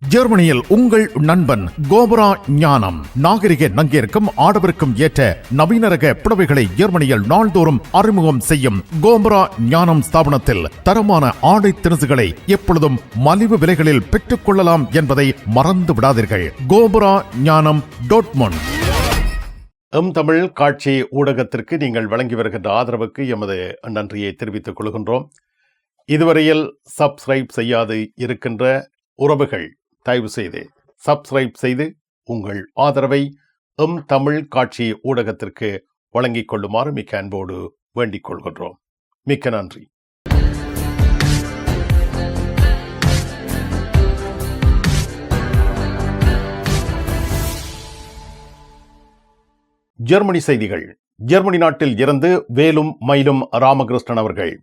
ஜெர்மனியில் உங்கள் நண்பன் கோபரா ஞானம் நாகரிக நங்கிற்கும் ஆடவருக்கும் ஏற்ற நவீன ரக புடவைகளை ஜெர்மனியில் நாள்தோறும் அறிமுகம் செய்யும் கோபரா ஞானம் ஸ்தாபனத்தில் தரமான ஆடை திணுசுகளை எப்பொழுதும் மலிவு விலைகளில் பெற்றுக் கொள்ளலாம் என்பதை மறந்து விடாதீர்கள். கோபரா ஞானம் டாட்மண்ட். தமிழ் காட்சி ஊடகத்திற்கு நீங்கள் வழங்கி வருகின்ற ஆதரவுக்கு எமது நன்றியை தெரிவித்துக் கொள்கின்றோம். இதுவரையில் சப்ஸ்கிரைப் செய்யாது இருக்கின்ற உறவுகள் தயவு செய்து சப்ஸ்கிரைப் செய்து உங்கள் ஆதரவை தமிழ் காட்சி ஊடகத்திற்கு வழங்கிக் கொள்ளுமாறு மிக்க அன்போடு வேண்டிக் கொள்கின்றோம். மிக்க நன்றி. ஜெர்மனி செய்திகள். ஜெர்மனி நாட்டில் இருந்து வேலும் மயிலும் ராமகிருஷ்ணன் அவர்கள்.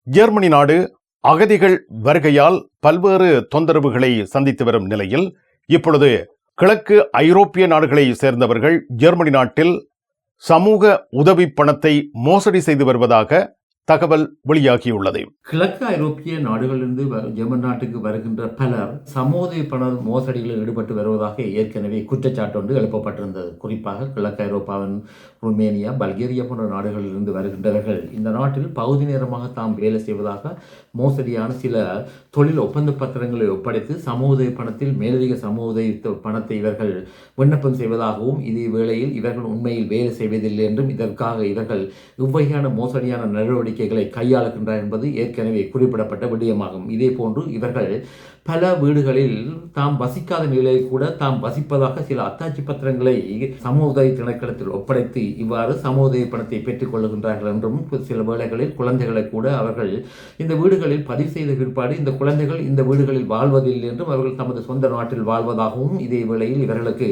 ஜெர்மனி நாடு அகதிகள் வருகையால் பல்வேறு தொந்தரவுகளை சந்தித்து வரும் நிலையில் இப்பொழுது கிழக்கு ஐரோப்பிய நாடுகளை சேர்ந்தவர்கள் ஜெர்மனி நாட்டில் சமூக உதவி பணத்தை மோசடி செய்து வருவதாக தகவல் வெளியாகியுள்ளது. கிழக்கு ஐரோப்பிய நாடுகளிலிருந்து ஜெர்மன் நாட்டுக்கு வருகின்ற பலர் சமூக பண மோசடிகளில் ஈடுபட்டு வருவதாக ஏற்கனவே குற்றச்சாட்டு ஒன்று எழுப்பப்பட்டிருந்தது. குறிப்பாக கிழக்கு ஐரோப்பாவின் ருமேனியா, பல்கேரியா போன்ற நாடுகளிலிருந்து வருகின்றவர்கள் இந்த நாட்டில் பகுதி நேரமாக தாம் வேலை செய்வதாக மோசடியான சில தொழில் ஒப்பந்த பத்திரங்களை ஒப்படைத்து சமூக பணத்தில் மேலதிக சமூக பணத்தை இவர்கள் விண்ணப்பம் செய்வதாகவும், இதே வேளையில் இவர்கள் உண்மையில் வேலை செய்வதில்லை என்றும் இதற்காக இவர்கள் இவ்வகையான மோசடியான நடவடிக்கைகளை கையாளுகின்றனர் என்பது ஏற்கனவே குறிப்பிடப்பட்ட விடயமாகும். இதே போன்று இவர்கள் பல வீடுகளில் தாம் வசிக்காத நிலையில் கூட தாம் வசிப்பதாக சில அத்தாட்சி பத்திரங்களை சமூக உதவி திணைக்களத்தில் ஒப்படைத்து இவ்வாறு சமூக உதவி பணத்தை பெற்றுக் கொள்ளுகின்றார்கள் என்றும், சில வேளைகளில் குழந்தைகளை கூட அவர்கள் இந்த வீடுகளில் பதிவு செய்த பிற்பாடு இந்த குழந்தைகள் இந்த வீடுகளில் வாழ்வதில்லை என்றும் அவர்கள் தமது சொந்த நாட்டில் வாழ்வதாகவும், இதே வேளையில் இவர்களுக்கு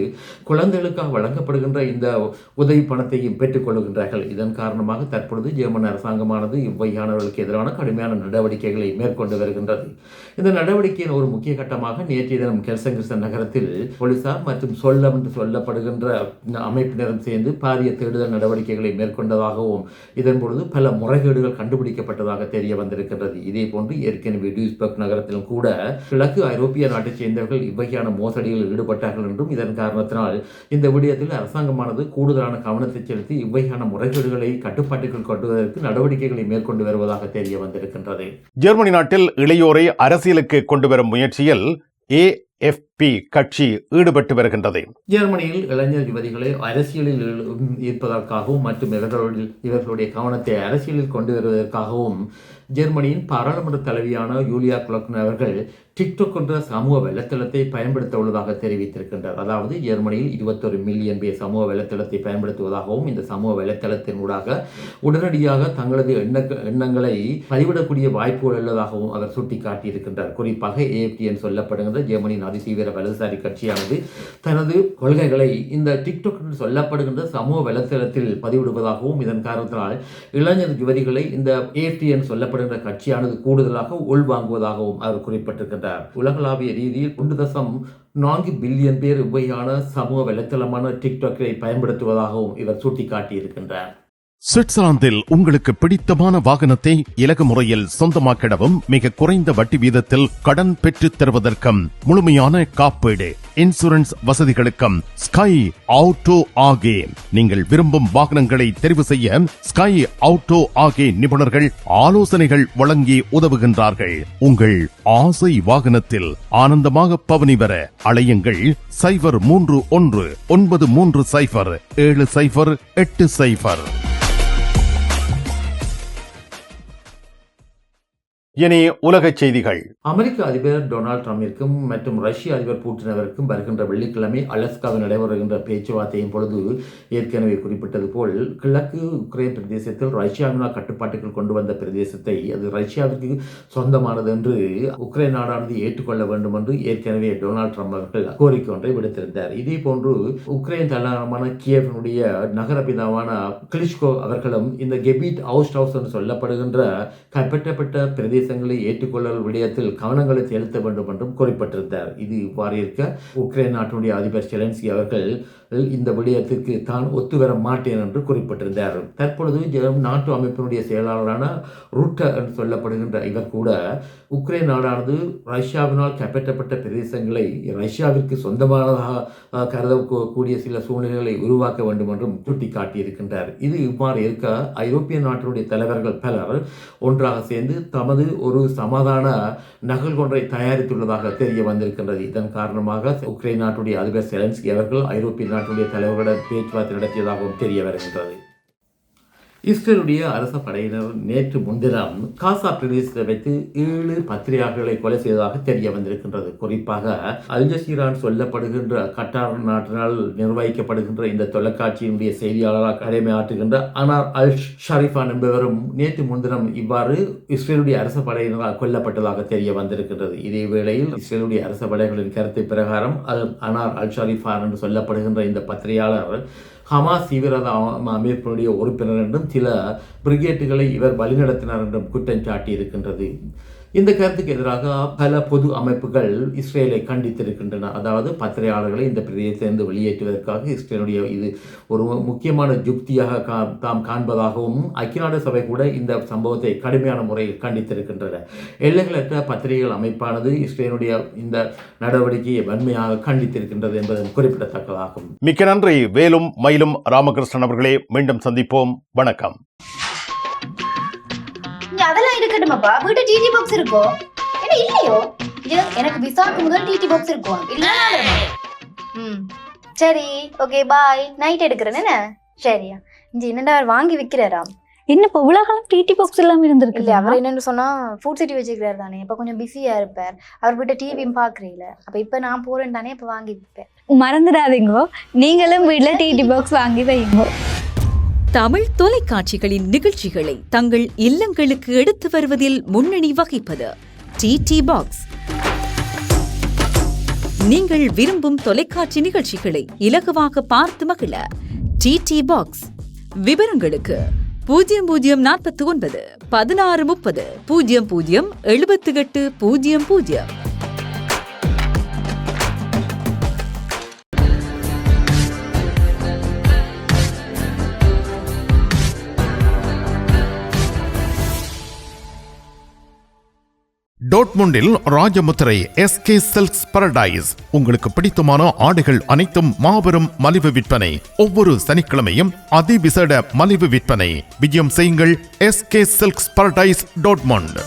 குழந்தைகளுக்காக வழங்கப்படுகின்ற இந்த உதவி பணத்தையும் பெற்றுக் கொள்ளுகின்றார்கள். இதன் காரணமாக தற்பொழுது ஜெர்மன் அரசாங்கமானது இவ்வகையானவர்களுக்கு எதிரான கடுமையான நடவடிக்கைகளை மேற்கொண்டு வருகின்றது. இந்த நடவடிக்கையின் ஒரு முக்கிய கட்டமாக நேற்றைய தினம் கெல்சங்கிர்சன் நகரத்தில் போலீசார் மற்றும் சொல்லம் என்று சொல்லப்படுகின்ற அமைப்பினரும் சேர்ந்து பாரிய தேடுதல் நடவடிக்கைகளை மேற்கொண்டதாகவும், இதன் பொழுது பல முறைகேடுகள் கண்டுபிடிக்கப்பட்டதாக தெரிய வந்திருக்கின்றது. இதே போன்று ஏற்கனவே டியூஸ்பர்க் நகரத்திலும் கூட கிழக்கு ஐரோப்பிய நாட்டைச் சேர்ந்தவர்கள் இவ்வகையான மோசடிகளில் ஈடுபட்டார்கள் என்றும், இதன் காரணத்தினால் இந்த விடயத்தில் அரசாங்கமானது கூடுதலான கவனத்தை செலுத்தி இவ்வகையான முறைகேடுகளை கட்டுப்பாட்டுக்குள் கொண்டுவதற்கு நடவடிக்கைகளை மேற்கொண்டு வருவதாக தெரிய வந்திருக்கின்றது. ஜெர்மனி நாட்டில் இளையோரை அரசியலுக்கு கொண்டு வரும் முயற்சியில் AFP கட்சி ஈடுபட்டு வருகின்றது. ஜெர்மனியில் இளைஞர் யுவதிகளை அரசியலில் ஈர்ப்பதற்காகவும் மற்றும் இவர்களுடைய கவனத்தை அரசியலில் கொண்டு வருவதற்காகவும் ஜெர்மனியின் பாராளுமன்ற தலைவியான யூலியா குளோக்ன் அவர்கள் டிக்டாக் என்ற சமூக வலைத்தளத்தை பயன்படுத்த உள்ளதாக தெரிவித்திருக்கின்றார். அதாவது ஜெர்மனியில் 21 மில்லியன் பேர் சமூக வலைத்தளத்தை பயன்படுத்துவதாகவும், இந்த சமூக வலைத்தளத்தின் ஊடாக உடனடியாக தங்களது எண்ணங்களை பதிவிடக்கூடிய வாய்ப்புகள் உள்ளதாகவும் அவர் சுட்டிக்காட்டியிருக்கின்றார். குறிப்பாக AFD என்று சொல்லப்படுகின்ற ஜெர்மனியின் அதிதீவிர வலதுசாரி கட்சியானது தனது கொள்கைகளை இந்த டிக்டாக் என்று சொல்லப்படுகின்ற சமூக வலைத்தளத்தில் பதிவிடுவதாகவும், இதன் காரணத்தினால் இளைஞர் யுவதிகளை இந்த AFD என்று சொல்லப்படுகின்ற கட்சியானது கூடுதலாக உள்வாங்குவதாகவும் அவர் குறிப்பிட்டிருக்கின்றார். உலகளாவிய ரீதியில் 1.4 பில்லியன் பேர் இவ்வகையான சமூக வலைத்தளமான டிக்டாக்கை பயன்படுத்துவதாகவும் இவர் சுட்டிக்காட்டியிருக்கின்றார். சுவிட்சர்லாந்தில் உங்களுக்கு பிடித்தமான வாகனத்தை இலகு முறையில் சொந்தமாக்கிடவும், மிக குறைந்த வட்டி வீதத்தில் கடன் பெற்றுத் தருவதற்கும், முழுமையான காப்பீடு இன்சூரன்ஸ் வசதிகளுக்கும் ஸ்கை ஆட்டோ ஆகே. நீங்கள் விரும்பும் வாகனங்களை தெரிவு செய்ய ஸ்கை ஆட்டோ ஆகே நிபுணர்கள் ஆலோசனைகள் வழங்கி உதவுகின்றார்கள். உங்கள் ஆசை வாகனத்தில் ஆனந்தமாக பவனி வர அழையுங்கள் 031 930 7080. இனி உலகச் செய்திகள். அமெரிக்க அதிபர் டொனால்ட் ட்ரம்பிற்கும் மற்றும் ரஷ்ய அதிபர் பூட்டினவருக்கும் வருகின்ற வெள்ளிக்கிழமை அலஸ்காவில் நடைபெறுகின்ற பேச்சுவார்த்தையின் பொழுது ஏற்கனவே குறிப்பிட்டது போல் கிழக்கு உக்ரைன் பிரதேசத்தில் ரஷ்யாவினால் கட்டுப்பாட்டுக்குள் கொண்டு வந்த பிரதேசத்தை அது ரஷ்யாவிற்கு சொந்தமானது என்று உக்ரைன் நாடானது ஏற்றுக்கொள்ள வேண்டும் என்று ஏற்கனவே டொனால்ட் ட்ரம்ப் அவர்கள் கோரிக்கை ஒன்றை விடுத்திருந்தார். இதே போன்று உக்ரைன் தலைநகரமான கியேவினுடைய நகரபிதாவான கிளிச்கோ அவர்களும் இந்த கெபிட் ஹவுஸ் என்று சொல்லப்படுகின்ற கைப்பற்றப்பட்ட பிரதேச ஏற்றுக்கொள்ளல் விடயத்தில் கவனங்களை செலுத்த வேண்டும் என்றும் குறிப்பிட்டிருந்தார். இது இவ்வாறு இருக்க உக்ரைன் நாட்டினுடைய அதிபர் செலன்ஸ்கி அவர்கள் இந்த விடயத்திற்கு தான் ஒத்துவர மாட்டேன் என்று குறிப்பிட்டிருந்தார். தற்பொழுது நாட்டு அமைப்பினுடைய செயலாளரான ரூட்ட என்று சொல்லப்படுகின்ற இவர் கூட உக்ரைன் நாடானது ரஷ்யாவினால் கைப்பற்றப்பட்ட பிரதேசங்களை ரஷ்யாவிற்கு சொந்தமானதாக கருதக்கூடிய சில சூழ்நிலைகளை உருவாக்க வேண்டும் என்றும் சுட்டிக்காட்டியிருக்கின்றார். இது இவ்வாறு இருக்க ஐரோப்பிய நாட்டினுடைய தலைவர்கள் பலர் ஒன்றாக சேர்ந்து தமது ஒரு சமாதான நகல் ஒன்றை தயாரித்துள்ளதாக தெரிய வந்திருக்கின்றது. இதன் காரணமாக உக்ரைன் நாட்டுடைய அதிபர் செலன்ஸ்கி அவர்கள் ஐரோப்பிய நாட்டுடைய தலைவர்களுடன் பேச்சுவார்த்தை நடத்தியதாகவும் தெரிய வருகின்றது. இஸ்ரேலுடைய அரச படையினர் நேற்று முன்தினம் காசா பிரதேசத்தை வைத்து 7 பத்திரிகையாளர்களை கொலை செய்ததாக தெரிய வந்திருக்கின்றது. குறிப்பாக அல் ஜசீரான் சொல்லப்படுகின்ற கட்டார் நாட்டினால் நிர்வகிக்கப்படுகின்ற இந்த தொலைக்காட்சியினுடைய செய்தியாளராக கடமையாற்றுகின்ற அனார் அல் ஷரீஃபான் என்பவரும் நேற்று முன்தினம் இவ்வாறு இஸ்ரேலுடைய அரச படையினரால் கொல்லப்பட்டதாக தெரிய வந்திருக்கின்றது. இதே வேளையில் இஸ்ரேலுடைய அரச படைகளின் கருத்து பிரகாரம் அனார் அல் ஷரீஃபான் என்று சொல்லப்படுகின்ற இந்த பத்திரிகையாளர் ஹமாஸ் தீவிரவாத அமைப்பினுடைய உறுப்பினர் என்றும் சில பிரிகேட்டுகளை இவர் வழிநடத்தினார் என்றும் குற்றம் சாட்டி இருக்கின்றது. இந்த கருத்துக்கு எதிராக பல பொது அமைப்புகள் இஸ்ரேலை கண்டித்திருக்கின்றன. அதாவது பத்திரிகையாளர்களை இந்த பிரதேசத்திலிருந்து வெளியேற்றுவதற்காக இஸ்ரேலுடைய இது ஒரு முக்கியமான யுக்தியாக தாம் காண்பதாகவும் ஐக்கிய நாடு சபை கூட இந்த சம்பவத்தை கடுமையான முறையில் கண்டித்திருக்கின்றன. எல்லைகளற்ற பத்திரிகைகள் அமைப்பானது இஸ்ரேலுடைய இந்த நடவடிக்கையை வன்மையாக கண்டித்திருக்கின்றது என்பதும் குறிப்பிடத்தக்கதாகும். மிக்க நன்றி வேலும் மயிலும் ராமகிருஷ்ணன் அவர்களே. மீண்டும் சந்திப்போம். வணக்கம். அதெல்லாம் இருக்கட்டுமாப்பா, வீட்டு டிடி பாக்ஸ் இருக்கோ என்ன இல்லையோ? எனக்கு விசாக்கு முதல் டிடி பாக்ஸ் இருக்கும் இல்ல? சரி, ஓகே, பாய். நைட் எடுக்கிறேன் என்ன? சரியா? இங்க என்னடா வாங்கி விற்கிறாராம்? என்ன இப்போ உலகம் டிடி பாக்ஸ் எல்லாம் இருந்திருக்கு? இல்ல, அவர் என்னன்னு சொன்னா ஃபுட் சிட்டி வச்சுக்கிறாரு தானே. இப்ப கொஞ்சம் பிஸியா இருப்பார். அவர் வீட்டை டிவியும் பாக்குறீங்கள. அப்ப இப்ப நான் போறேன் தானே, இப்ப வாங்கி விற்பேன். மறந்துடாதீங்க, நீங்களும் வீட்டுல டிடி பாக்ஸ் வாங்கி வைங்க. தமிழ் தொலைக்காட்சிகளின் நிகழ்ச்சிகளை தங்கள் இல்லங்களுக்கு எடுத்து வருவதில் முன்னணி வகிப்பது டிடி பாக்ஸ். நீங்கள் விரும்பும் தொலைக்காட்சி நிகழ்ச்சிகளை இலகுவாக பார்த்து மகிழ டிடி பாக்ஸ். விவரங்களுக்கு 0049 1630 00 78 00. டோட்முண்டில் ராஜமுத்திரை SK சில்க்ஸ் பாரடைஸ். உங்களுக்கு பிடித்தமான ஆடைகள் அனைத்தும் மாபெரும் மலிவு விற்பனை. ஒவ்வொரு சனிக்கிழமையும் அதிவிசேட மலிவு விற்பனை. விஜயம் செய்யுங்கள் SK சில்க்ஸ் பாரடைஸ் டோட்முண்ட்.